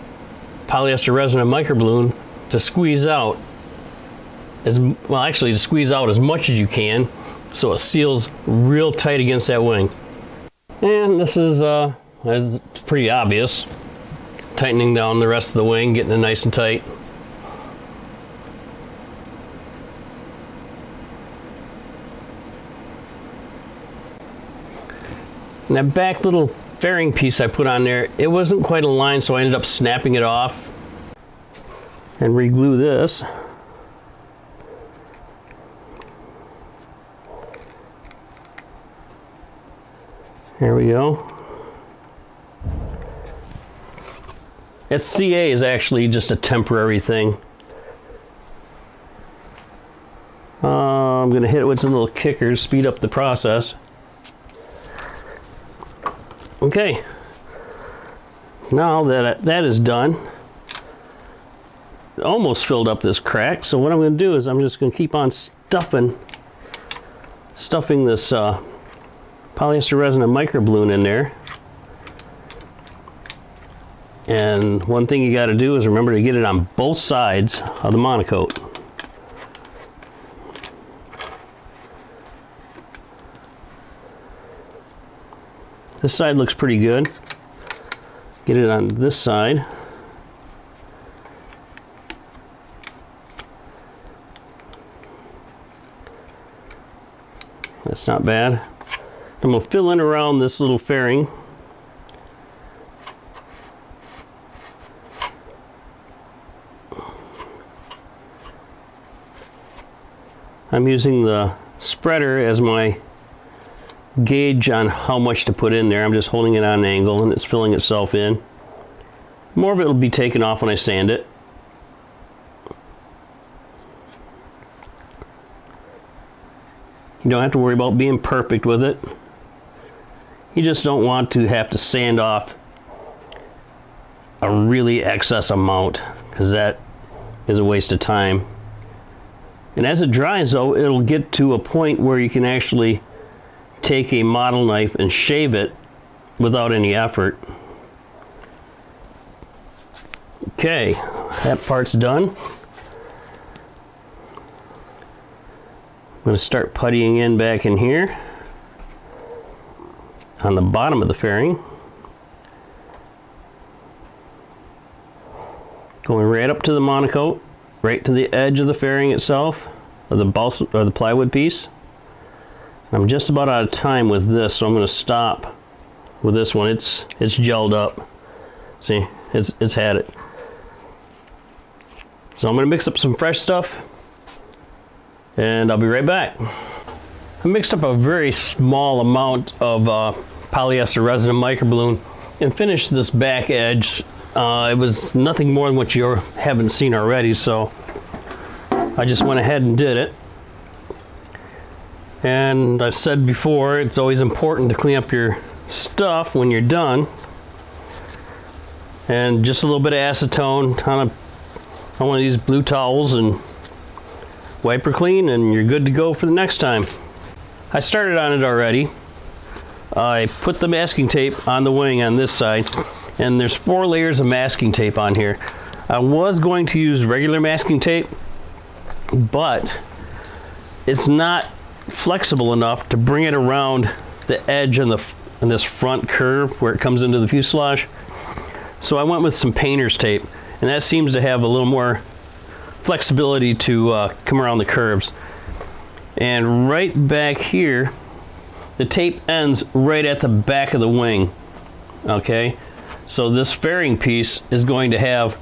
polyester resin and microballoon to squeeze out, to squeeze out as much as you can, so it seals real tight against that wing. And this is pretty obvious. Tightening down the rest of the wing, getting it nice and tight. And that back little fairing piece I put on there, it wasn't quite aligned, so I ended up snapping it off and re-glue this. There we go. That CA is actually just a temporary thing. I'm going to hit it with some little kickers, speed up the process. Okay, now that that is done, almost filled up this crack. So what I'm going to do is I'm just going to keep on stuffing this polyester resin and microballoon in there. And one thing you got to do is remember to get it on both sides of the monocoat. This side looks pretty good. Get it on this side. That's not bad. I'm going to fill in around this little fairing. I'm using the spreader as my gauge on how much to put in there. I'm just holding it on an angle and it's filling itself in. More of it will be taken off when I sand it. You don't have to worry about being perfect with it. You just don't want to have to sand off a really excess amount, because that is a waste of time. And as it dries though, it'll get to a point where you can actually take a model knife and shave it without any effort. Okay, that part's done. I'm going to start puttying in back in here on the bottom of the fairing. Going right up to the monocoat, right to the edge of the fairing itself, or the balsa or the plywood piece. I'm just about out of time with this, so I'm going to stop with this one. It's gelled up. See, it's had it. So I'm going to mix up some fresh stuff, and I'll be right back. I mixed up a very small amount of polyester resin and microballoon and finished this back edge. It was nothing more than what you haven't seen already, so I just went ahead and did it. And I've said before, it's always important to clean up your stuff when you're done. And just a little bit of acetone on one of these blue towels and wipe her clean, and you're good to go for the next time. I started on it already. I put the masking tape on the wing on this side, and there's 4 layers of masking tape on here. I was going to use regular masking tape, but it's not flexible enough to bring it around the edge on this front curve where it comes into the fuselage. So I went with some painter's tape, and that seems to have a little more flexibility to come around the curves. And right back here, the tape ends right at the back of the wing. Okay, so this fairing piece is going to have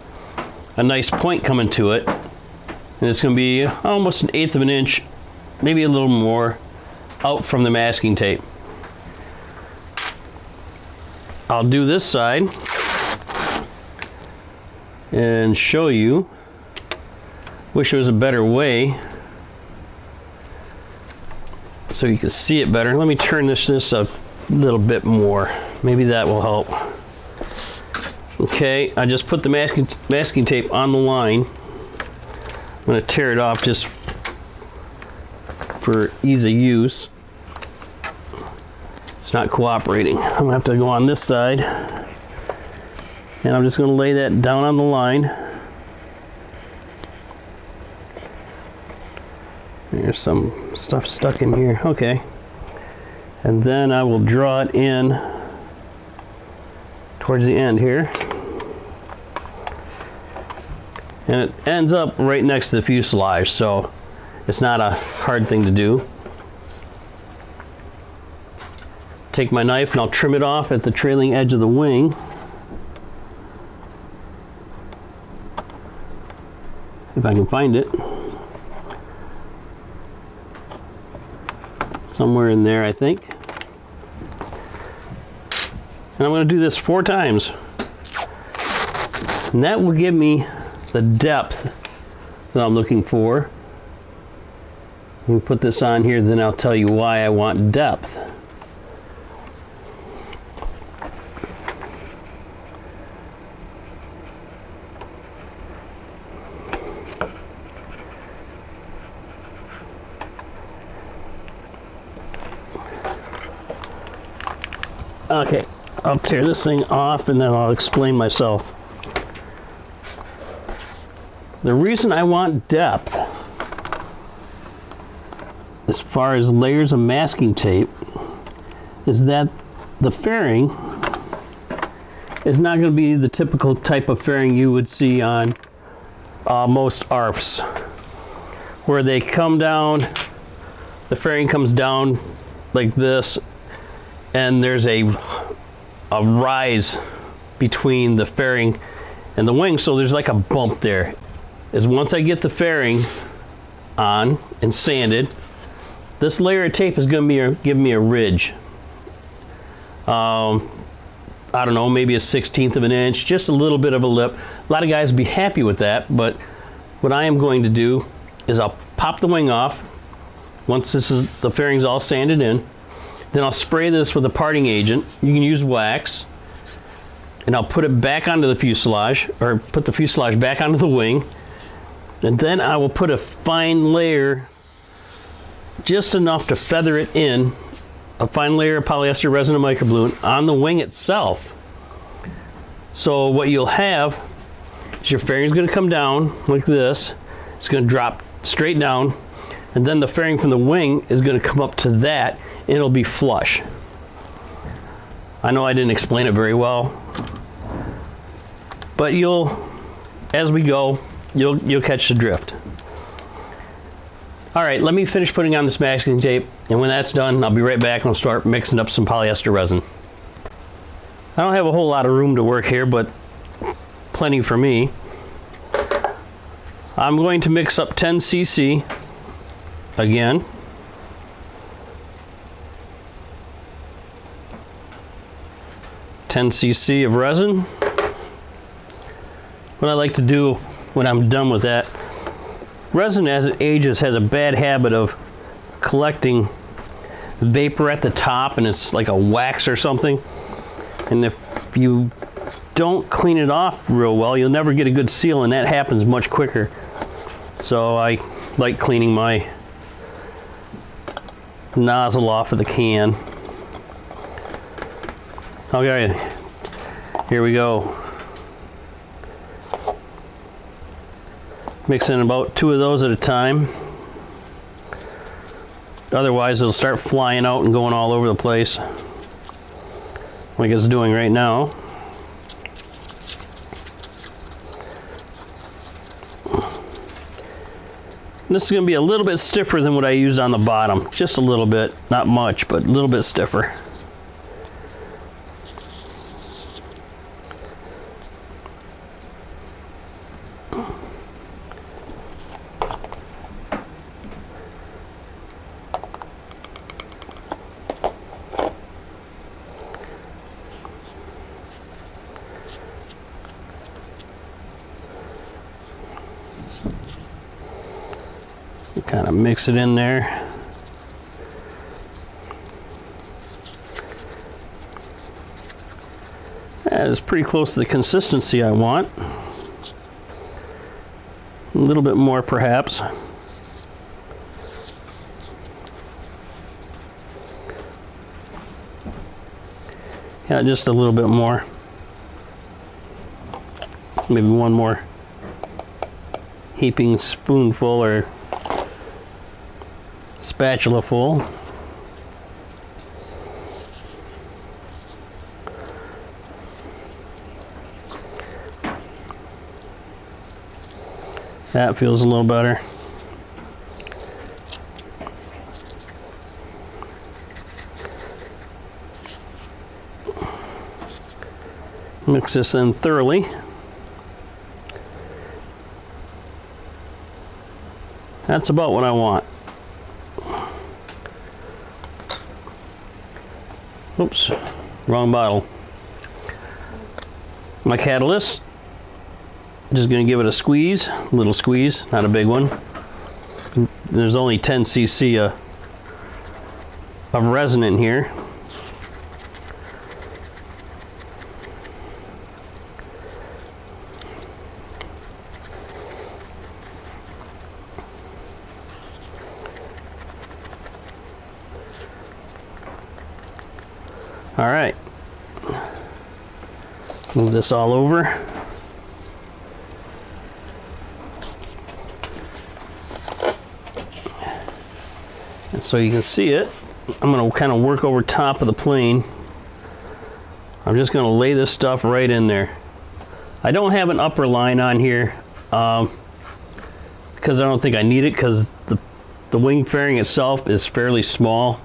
a nice point coming to it, and it's going to be almost 1/8 of an inch, maybe a little more, out from the masking tape. I'll do this side and show you. Wish there was a better way so you can see it better. Let me turn this a little bit more. Maybe that will help. Okay, I just put the masking tape on the line. I'm going to tear it off just for ease of use. It's not cooperating. I'm going to have to go on this side, and I'm just going to lay that down on the line. There's some stuff stuck in here. Okay. And then I will draw it in towards the end here. And it ends up right next to the fuselage, so it's not a hard thing to do. Take my knife and I'll trim it off at the trailing edge of the wing. If I can find it. Somewhere in there, I think. And I'm going to do this 4 times. And that will give me the depth that I'm looking for. Let me put this on here, then I'll tell you why I want depth. Okay, I'll tear this thing off and then I'll explain myself. The reason I want depth, as far as layers of masking tape, is that the fairing is not going to be the typical type of fairing you would see on most ARFs, where they come down, the fairing comes down like this, and there's a rise between the fairing and the wing, so there's like a bump there. Is once I get the fairing on and sanded, this layer of tape is going to give me a ridge. I don't know, maybe a 1/16 of an inch, just a little bit of a lip. A lot of guys would be happy with that, but what I am going to do is I'll pop the wing off once the fairing's all sanded in. Then I'll spray this with a parting agent. You can use wax. And I'll put it back onto the fuselage, or put the fuselage back onto the wing. And then I will put a fine layer, just enough to feather it in, a fine layer of polyester resin and microballoon on the wing itself. So what you'll have is your fairing is going to come down like this. It's going to drop straight down. And then the fairing from the wing is going to come up to that. It'll be flush. I know I didn't explain it very well, but as we go, you'll catch the drift. All right, let me finish putting on this masking tape, and when that's done, I'll be right back and I'll start mixing up some polyester resin. I don't have a whole lot of room to work here, but plenty for me. I'm going to mix up 10 cc again. $10 of resin. What I like to do when I'm done with that, resin as it ages has a bad habit of collecting vapor at the top, and it's like a wax or something. And if you don't clean it off real well, you'll never get a good seal, and that happens much quicker. So I like cleaning my nozzle off of the can. Okay, here we go. Mix in about 2 of those at a time. Otherwise, it'll start flying out and going all over the place, like it's doing right now. This is going to be a little bit stiffer than what I used on the bottom. Just a little bit, not much, but a little bit stiffer. Kind of mix it in there. That is pretty close to the consistency I want. A little bit more perhaps. Yeah, just a little bit more. Maybe one more heaping spoonful or spatula full. That feels a little better. Mix this in thoroughly. That's about what I want. Oops, wrong bottle. My catalyst, just going to give it a squeeze, a little squeeze, not a big one. There's only 10 cc of resin in here. All right, move this all over. And so you can see it, I'm going to kind of work over top of the plane. I'm just going to lay this stuff right in there. I don't have an upper line on here because I don't think I need it, because the wing fairing itself is fairly small.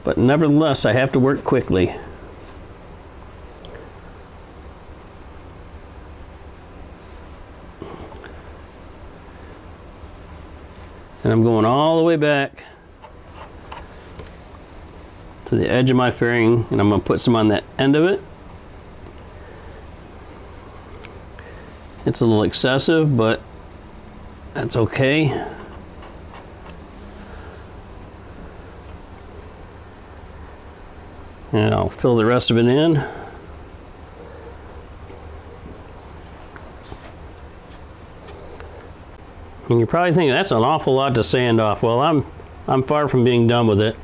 But nevertheless, I have to work quickly. And I'm going all the way back to the edge of my fairing, and I'm going to put some on the end of it. It's a little excessive, but that's okay. And I'll fill the rest of it in. And you're probably thinking that's an awful lot to sand off. Well, I'm far from being done with it.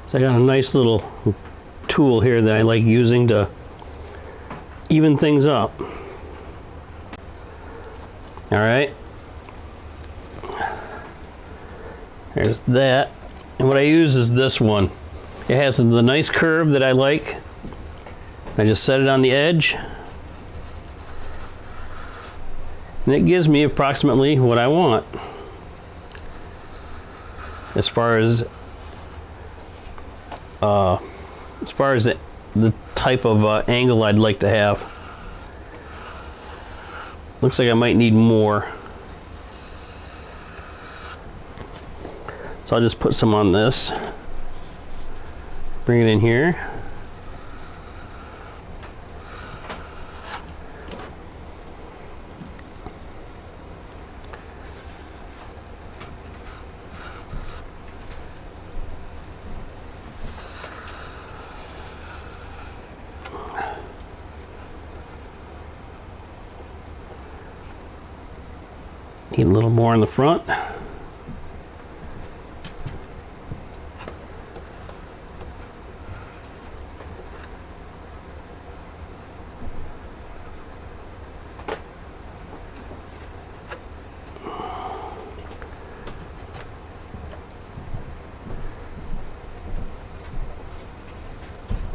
So I got a nice little tool here that I like using to even things up. All right. There's that. And what I use is this one. It has the nice curve that I like. I just set it on the edge. And it gives me approximately what I want as far as the type of angle I'd like to have. Looks like I might need more. So I'll just put some on this, bring it in here. Need a little more in the front.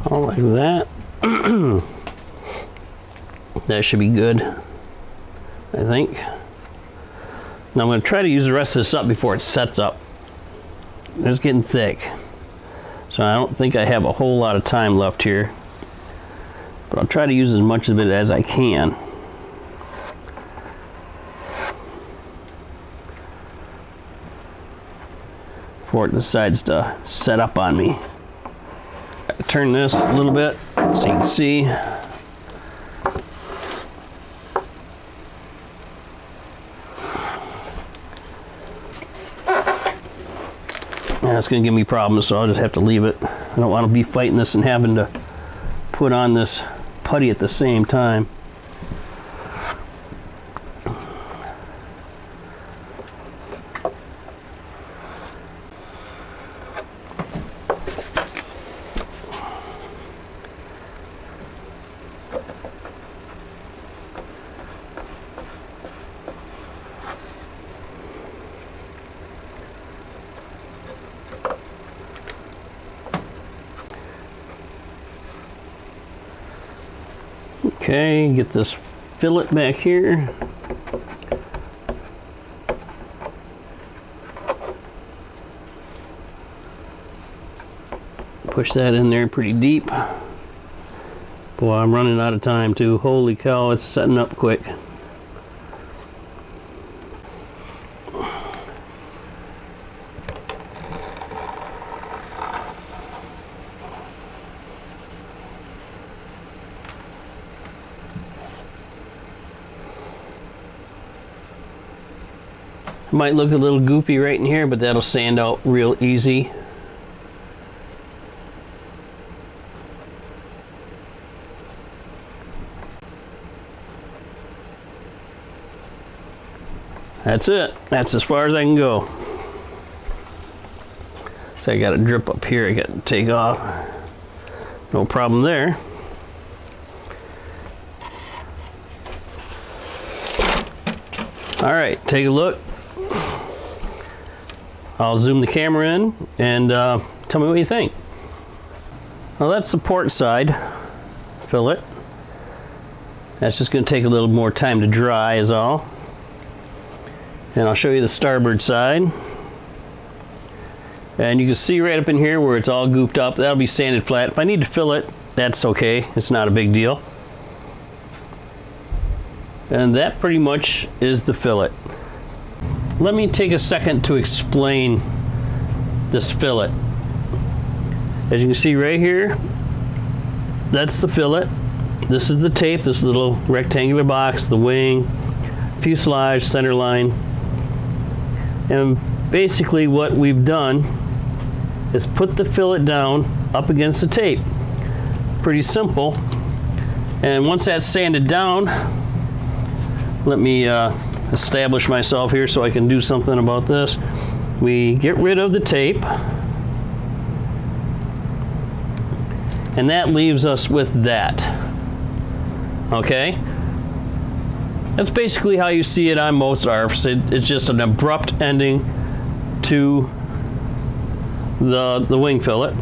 All like that. That should be good, I think. Now I'm going to try to use the rest of this up before it sets up. It's getting thick, so I don't think I have a whole lot of time left here, but I'll try to use as much of it as I can. Before it decides to set up on me. Turn this a little bit so you can see. That's going to give me problems, so I'll just have to leave it. I don't want to be fighting this and having to put on this putty at the same time. Okay, get this fillet back here. Push that in there pretty deep. Boy, I'm running out of time too. Holy cow, it's setting up quick. Might look a little goopy right in here, but that'll sand out real easy. That's it. That's as far as I can go. So I got a drip up here I got to take off. No problem there. All right, take a look. I'll zoom the camera in and tell me what you think. Well, that's the port side fillet. That's just going to take a little more time to dry is all. And I'll show you the starboard side. And you can see right up in here where it's all gooped up, that'll be sanded flat. If I need to fill it, that's okay. It's not a big deal. And that pretty much is the fillet. Let me take a second to explain this fillet. As you can see right here, that's the fillet. This is the tape, this little rectangular box, the wing, fuselage, center line. And basically what we've done is put the fillet down up against the tape. Pretty simple. And once that's sanded down, let me establish myself here so I can do something about this. We get rid of the tape, and that leaves us with that. Okay? That's basically how you see it on most ARFs. It's just an abrupt ending to the wing fillet.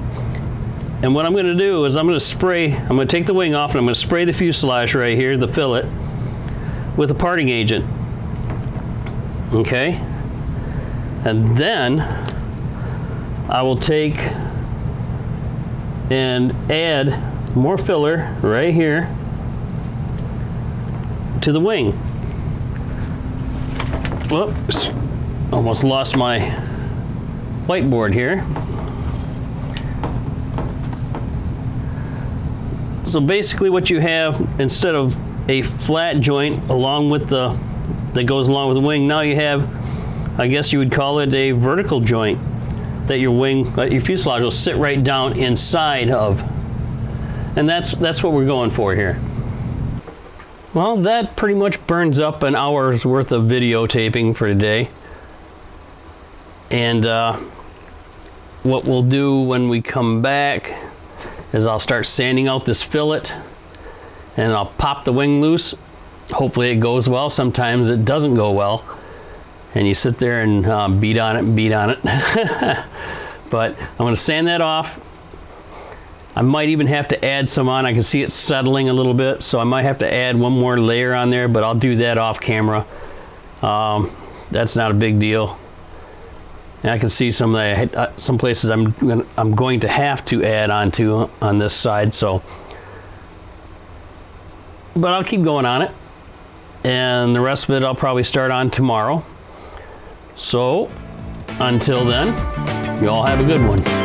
And what I'm going to do is I'm going to take the wing off and I'm going to spray the fuselage right here, the fillet, with a parting agent. Okay? And then I will take and add more filler right here to the wing. Whoops, almost lost my whiteboard here. So basically what you have, instead of a flat joint along with that goes along with the wing, now you have, I guess you would call it a vertical joint that your fuselage will sit right down inside of. And that's what we're going for here. Well, that pretty much burns up an hour's worth of videotaping for today. And what we'll do when we come back is I'll start sanding out this fillet and I'll pop the wing loose. Hopefully it goes well. Sometimes it doesn't go well. And you sit there and beat on it and beat on it. But I'm going to sand that off. I might even have to add some on. I can see it settling a little bit, so I might have to add one more layer on there, but I'll do that off camera. That's not a big deal. And I can see some places I'm going to have to add onto on this side, so. But I'll keep going on it, and the rest of it I'll probably start on tomorrow. So until then, you all have a good one.